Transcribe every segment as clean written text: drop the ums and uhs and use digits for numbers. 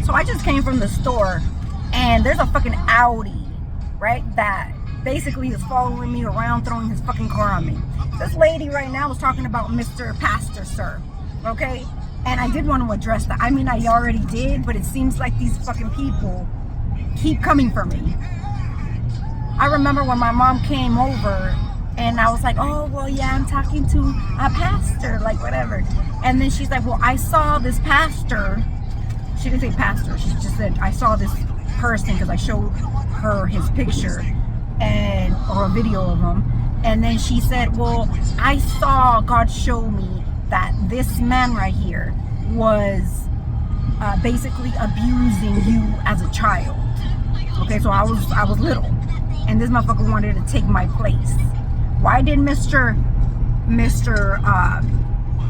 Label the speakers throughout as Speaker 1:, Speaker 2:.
Speaker 1: So I just came from the store, and there's a fucking Audi, right, that basically is following me around, throwing his fucking car on me. This lady right now was talking about Mr. Pastor, sir, okay? And I did want to address that. I mean, I already did, but it seems like these fucking people keep coming for me. I remember when my mom came over, and I was like, oh, well, yeah, I'm talking to a pastor, like, whatever. And then she's like, well, I saw this pastor. She didn't say pastor. She just said, I saw this person, because I showed her his picture or a video of him. And then she said, well, I saw God show me that this man right here was basically abusing you as a child. Okay, so I was little, and this motherfucker wanted to take my place. Why did Mr.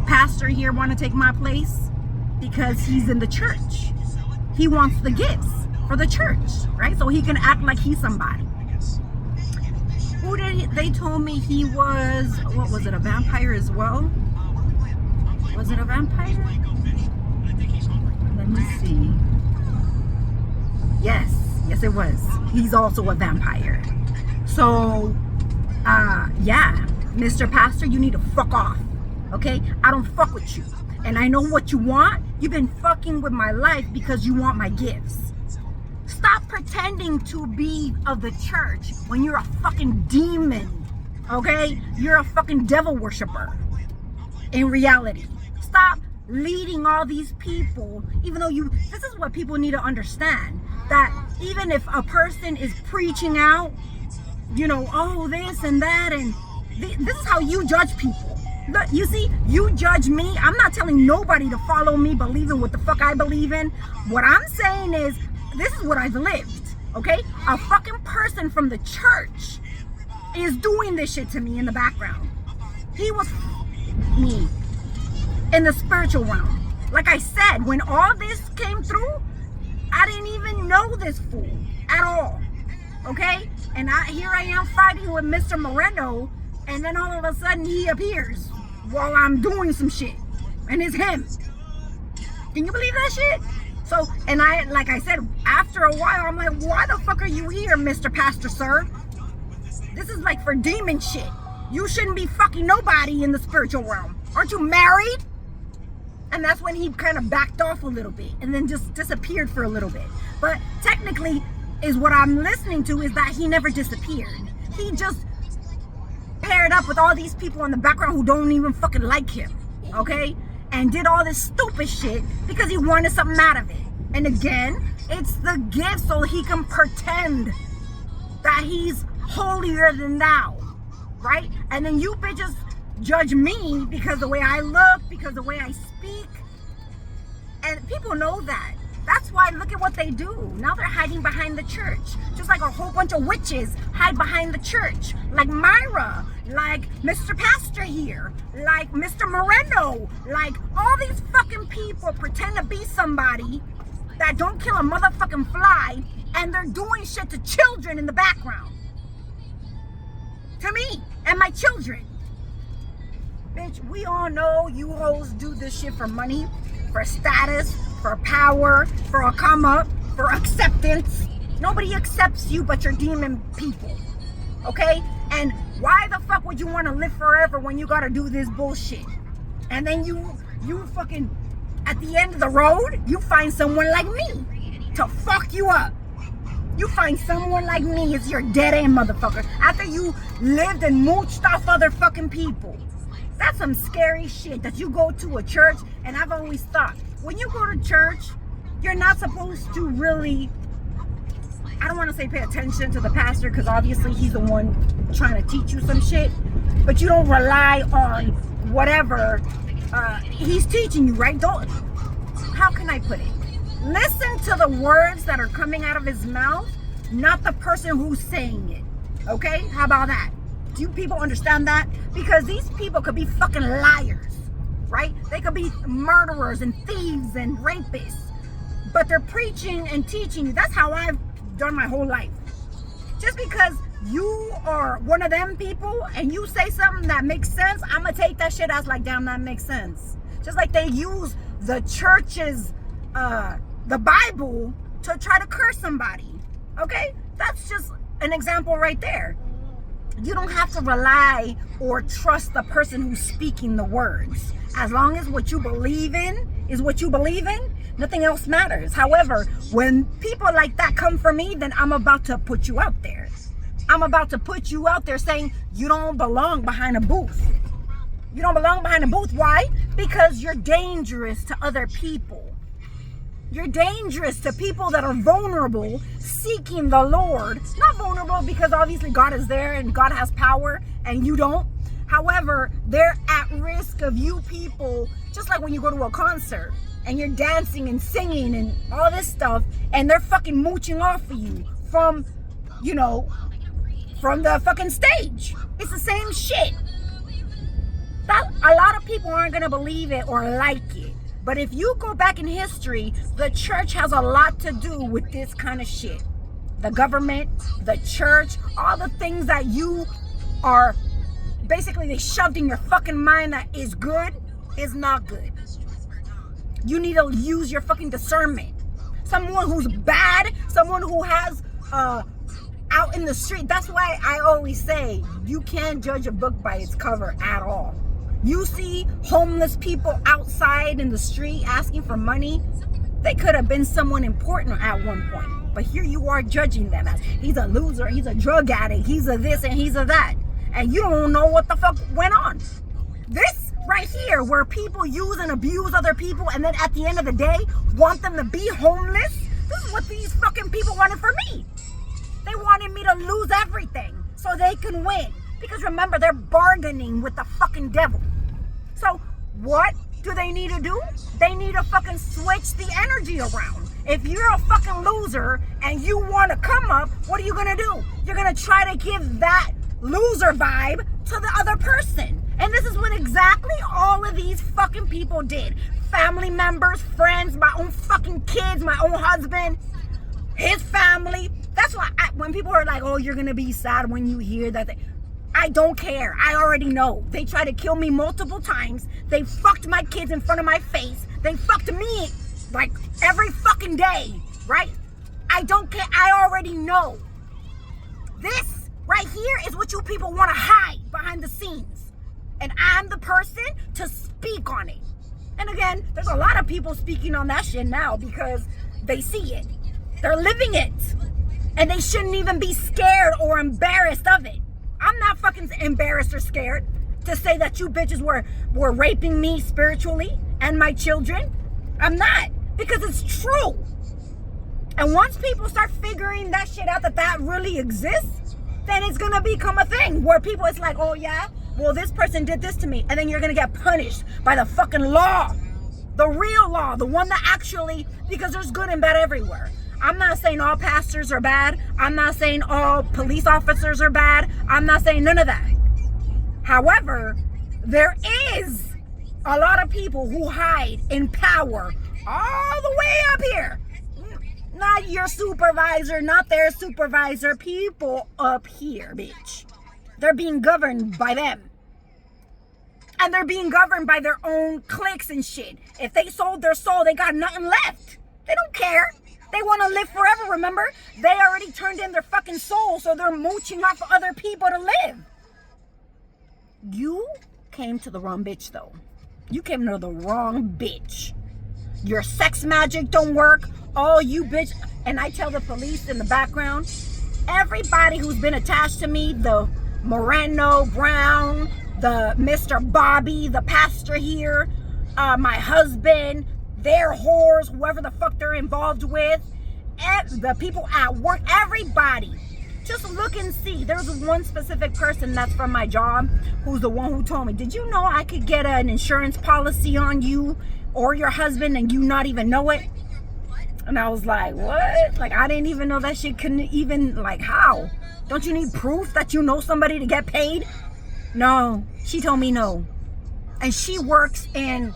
Speaker 1: Pastor here want to take my place? Because he's in the church. He wants the gifts for the church, right? So he can act like he's somebody. Who did he, they told me he was, what was it, a vampire as well? Was it a vampire? Let me see. Yes, it was. He's also a vampire. So, yeah, Mr. Pastor, you need to fuck off, okay? I don't fuck with you. And I know what you want. You've been fucking with my life because you want my gifts. Stop pretending to be of the church when you're a fucking demon, okay? You're a fucking devil worshiper in reality. Stop leading all these people, even though this is what people need to understand, that even if a person is preaching out, you know, oh, this and that, and this is how you judge people. Look, you see, you judge me. I'm not telling nobody to follow me, believe in what the fuck I believe in. What I'm saying is, this is what I've lived, okay? A fucking person from the church is doing this shit to me in the background. He was me in the spiritual realm. Like I said, when all this came through, I didn't even know this fool at all, okay? And here I am fighting with Mr. Moreno, and then all of a sudden he appears while I'm doing some shit, and it's him. Can you believe that shit? So, and like I said, after a while, I'm like, why the fuck are you here, Mr. Pastor, sir? This is like for demon shit. You shouldn't be fucking nobody in the spiritual realm. Aren't you married? And that's when he kind of backed off a little bit and then just disappeared for a little bit. But technically, is what I'm listening to is that he never disappeared. He just paired up with all these people in the background who don't even fucking like him, okay? And did all this stupid shit because he wanted something out of it. And again, it's the gift so he can pretend that he's holier than thou, right? And then you bitches judge me because the way I look, because the way I speak. And people know that. That's why, look at what they do. Now they're hiding behind the church. Just like a whole bunch of witches hide behind the church. Like Myra, like Mr. Pastor here, like Mr. Moreno, like all these fucking people pretend to be somebody that don't kill a motherfucking fly, and they're doing shit to children in the background. To me and my children. Bitch, we all know you hoes do this shit for money, for status, for power, for a come up, for acceptance. Nobody accepts you but your demon people, okay? And why the fuck would you want to live forever when you gotta do this bullshit? And then you fucking, at the end of the road, you find someone like me to fuck you up. You find someone like me as your dead end motherfucker after you lived and mooched off other fucking people. That's some scary shit that you go to a church. And I've always thought, when you go to church, you're not supposed to really, I don't want to say pay attention to the pastor, because obviously he's the one trying to teach you some shit, but you don't rely on whatever he's teaching you, right? Don't, how can I put it? Listen to the words that are coming out of his mouth, not the person who's saying it, okay? How about that? Do you people understand that? Because these people could be fucking liars, right? They could be murderers and thieves and rapists, but they're preaching and teaching you. That's how I've done my whole life. Just because you are one of them people and you say something that makes sense, I'm gonna take that shit as like, damn, that makes sense. Just like they use the church's the Bible to try to curse somebody. Okay? That's just an example right there. You don't have to rely or trust the person who's speaking the words. As long as what you believe in is what you believe in, nothing else matters. However, when people like that come for me, then I'm about to put you out there. I'm about to put you out there saying you don't belong behind a booth. You don't belong behind a booth. Why? Because you're dangerous to other people. You're dangerous to people that are vulnerable, seeking the Lord. Not vulnerable because obviously God is there and God has power and you don't. However, they're at risk of you people, just like when you go to a concert and you're dancing and singing and all this stuff, and they're fucking mooching off of you from, you know, from the fucking stage. It's the same shit. That, a lot of people aren't going to believe it or like it. But if you go back in history, the church has a lot to do with this kind of shit. The government, the church, all the things that you are, basically they shoved in your fucking mind that is good, is not good. You need to use your fucking discernment. Someone who's bad, someone who has, out in the street. That's why I always say, you can't judge a book by its cover at all. You see homeless people outside in the street asking for money. They could have been someone important at one point. But here you are judging them as he's a loser, he's a drug addict, he's a this and he's a that. And you don't know what the fuck went on. This right here, where people use and abuse other people and then at the end of the day want them to be homeless. This is what these fucking people wanted for me. They wanted me to lose everything so they can win. Because remember, they're bargaining with the fucking devil. So what do they need to do? They need to fucking switch the energy around. If you're a fucking loser and you want to come up, what are you going to do? You're going to try to give that loser vibe to the other person. And this is what exactly all of these fucking people did. Family members, friends, my own fucking kids, my own husband, his family. That's why when people are like, oh, you're going to be sad when you hear that. I don't care. I already know. They tried to kill me multiple times. They fucked my kids in front of my face. They fucked me like every fucking day, right? I don't care. I already know. This right here is what you people want to hide behind the scenes. And I'm the person to speak on it. And again, there's a lot of people speaking on that shit now because they see it. They're living it. And they shouldn't even be scared or embarrassed of it. I'm not fucking embarrassed or scared to say that you bitches were raping me spiritually and my children. I'm not, because it's true. And once people start figuring that shit out, that really exists, then it's gonna become a thing where people, it's like, oh yeah, well this person did this to me, and then you're gonna get punished by the fucking law, the real law, the one that actually, because there's good and bad everywhere. I'm not saying all pastors are bad. I'm not saying all police officers are bad. I'm not saying none of that. However, there is a lot of people who hide in power all the way up here. Not your supervisor, not their supervisor. People up here, bitch. They're being governed by them. And they're being governed by their own cliques and shit. If they sold their soul, they got nothing left. They don't care. They want to live forever, remember? They already turned in their fucking soul, so they're mooching off of other people to live. You came to the wrong bitch, though. You came to the wrong bitch. Your sex magic don't work. Oh, you bitch. And I tell the police in the background, everybody who's been attached to me, the Moreno, Brown, the Mr. Bobby, the pastor here, my husband, their whores, whoever the fuck they're involved with, the people at work, everybody. Just look and see. There's one specific person that's from my job who's the one who told me, did you know I could get an insurance policy on you or your husband and you not even know it? And I was like, what? Like, I didn't even know that shit couldn't even, like, how? Don't you need proof that you know somebody to get paid? No, she told me no. And she works in,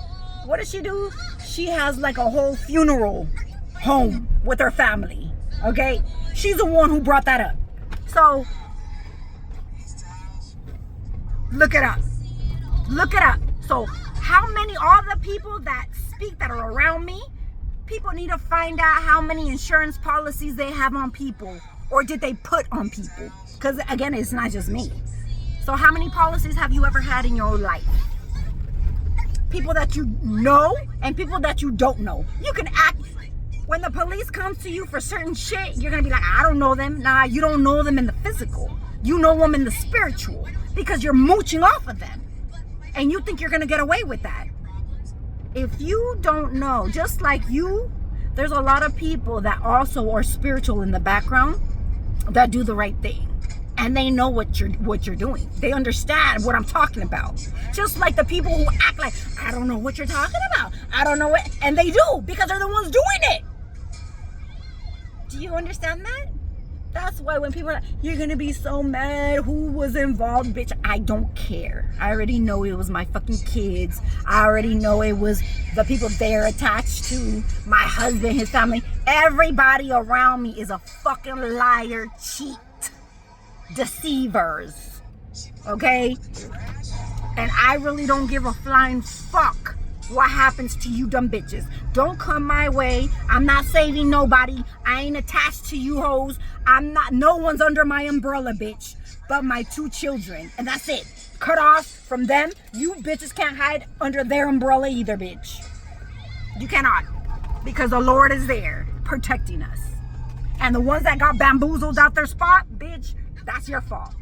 Speaker 1: what does she do? She has like a whole funeral home with her family, okay? She's the one who brought that up. So, look it up. Look it up. So, how many, all the people that speak that are around me, People need to find out how many insurance policies they have on people, or did they put on people? Because again, it's not just me. So how many policies have you ever had in your life? People that you know and people that you don't know. You can act, when the police comes to you for certain shit, you're gonna be like, I don't know them. Nah, you don't know them in the physical. You know them in the spiritual, because you're mooching off of them. And you think you're gonna get away with that. If you don't know, just like you, there's a lot of people that also are spiritual in the background that do the right thing. And they know what you're doing. They understand what I'm talking about. Just like the people who act like, I don't know what you're talking about. I don't know what, and they do, because they're the ones doing it. Do you understand that? That's why when people are like, you're gonna be so mad, who was involved? Bitch, I don't care. I already know it was my fucking kids. I already know it was the people they're attached to, my husband, his family. Everybody around me is a fucking liar, cheat, deceivers. Okay? And I really don't give a flying fuck what happens to you dumb bitches. Don't come my way. I'm not saving nobody. I ain't attached to you hoes. I'm not, no one's under my umbrella, bitch, but my 2 children. And that's it. Cut off from them. You bitches can't hide under their umbrella either, bitch. You cannot. Because the Lord is there protecting us. And the ones that got bamboozled out their spot, bitch, that's your fault.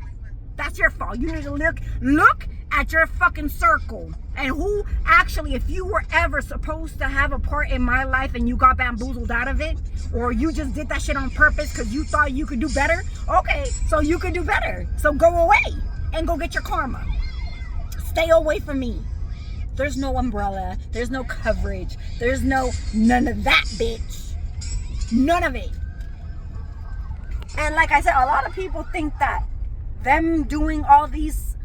Speaker 1: That's your fault. You need to look at your fucking circle. And who actually, if you were ever supposed to have a part in my life and you got bamboozled out of it, or you just did that shit on purpose because you thought you could do better, okay, so you could do better. So go away and go get your karma. Stay away from me. There's no umbrella. There's no coverage. There's none of that, bitch. None of it. And like I said, a lot of people think that them doing all these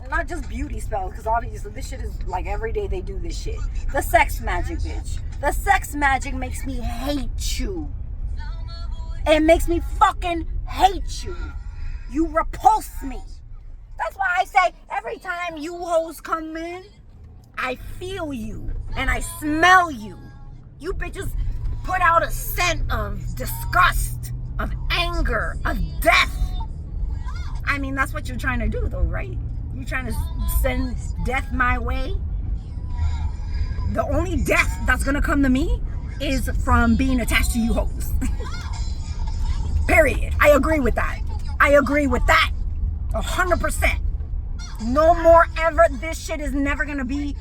Speaker 1: not just beauty spells, because obviously this shit is like every day they do this shit. The sex magic, bitch. The sex magic makes me hate you. It makes me fucking hate you. You repulse me. That's why I say every time you hoes come in, I feel you and I smell you. You bitches put out a scent of disgust, of anger, of death. I mean, that's what you're trying to do though, right? You're trying to send death my way. The only death that's gonna come to me is from being attached to you hoes. Period. I agree with that. I agree with that. 100%. No more ever. This shit is never gonna be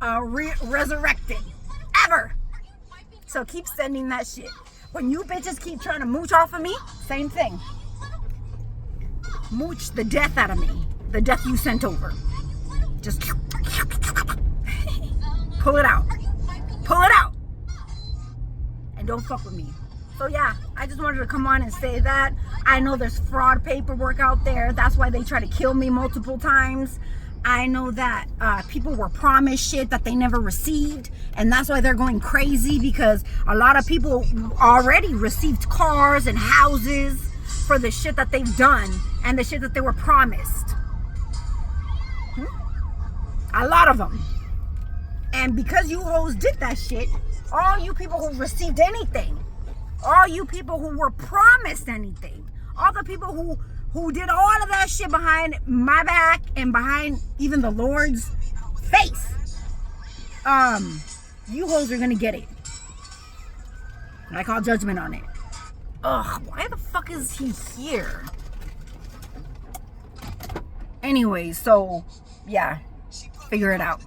Speaker 1: resurrected. Ever. So keep sending that shit. When you bitches keep trying to mooch off of me, same thing. Mooch the death out of me. The death you sent over. Just pull it out. Pull it out. And don't fuck with me. So yeah, I just wanted to come on and say that. I know there's fraud paperwork out there. That's why they try to kill me multiple times. I know that people were promised shit that they never received. And that's why they're going crazy, because a lot of people already received cars and houses for the shit that they've done and the shit that they were promised. A lot of them. And because you hoes did that shit, all you people who received anything, all you people who were promised anything, all the people who did all of that shit behind my back and behind even the Lord's face, you hoes are gonna get it. And I call judgment on it. Ugh, why the fuck is he here? Anyway, so yeah, figure it out.